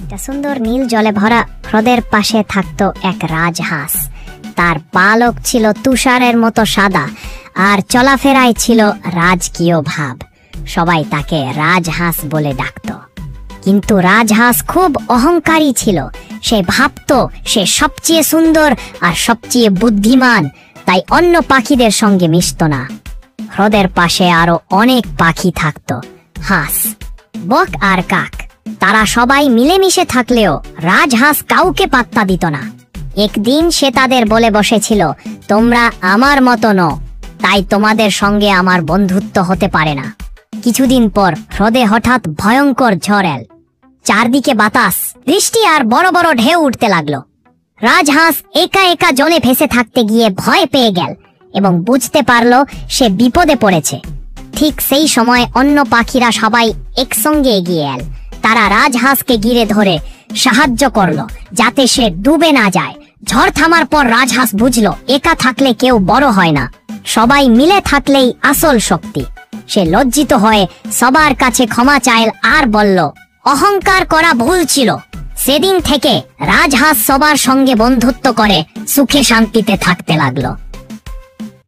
একটা সুন্দর নীল জলে ভরা হ্রদের পাশে থাকতো এক রাজহাঁস। তার পালক ছিল তুষারের মতো সাদা, আর চলাফেরায় ছিল রাজকীয় ভাব। সবাই তাকে রাজহাঁস বলে ডাকত। কিন্তু রাজহাঁস খুব অহংকারী ছিল। সে ভাবতো সে সবচেয়ে সুন্দর আর সবচেয়ে বুদ্ধিমান, তাই অন্য পাখিদের সঙ্গে মিশত না। হ্রদের পাশে আরো অনেক পাখি থাকতো, হাঁস, বক আর কাক। তারা সবাই মিলেমিশে থাকলেও রাজহাঁস কাউকে পাত্তা দিত না। একদিন সে তাদের বলে বসেছিল, তোমরা আমার মতো নও, তাই তোমাদের সঙ্গে আমার বন্ধুত্ব হতে পারে না। কিছুদিন পর হ্রদে হঠাৎ ভয়ঙ্কর ঝড় এল। চারদিকে বাতাস, বৃষ্টি আর বড় বড় ঢেউ উঠতে লাগলো। রাজহাঁস একা একা জলে ভেসে থাকতে গিয়ে ভয় পেয়ে গেল এবং বুঝতে পারলো সে বিপদে পড়েছে। ঠিক সেই সময় অন্য পাখিরা সবাই একসঙ্গে এগিয়ে এল। তারা রাজহাঁসকে ঘিরে ধরে সাহায্য করলো যাতে সে ডুবে না যায়। ঝড় থামার পর রাজহাঁস বুঝলো একা থাকলে কেউ বড় হয় না, সবাই মিলে থাকলেই আসল শক্তি। সে লজ্জিত হয়ে সবার কাছে ক্ষমা চাইল আর বলল, অহংকার করা ভুল ছিল। সেদিন থেকে রাজহাঁস সবার সঙ্গে বন্ধুত্ব করে সুখে শান্তিতে থাকতে লাগলো।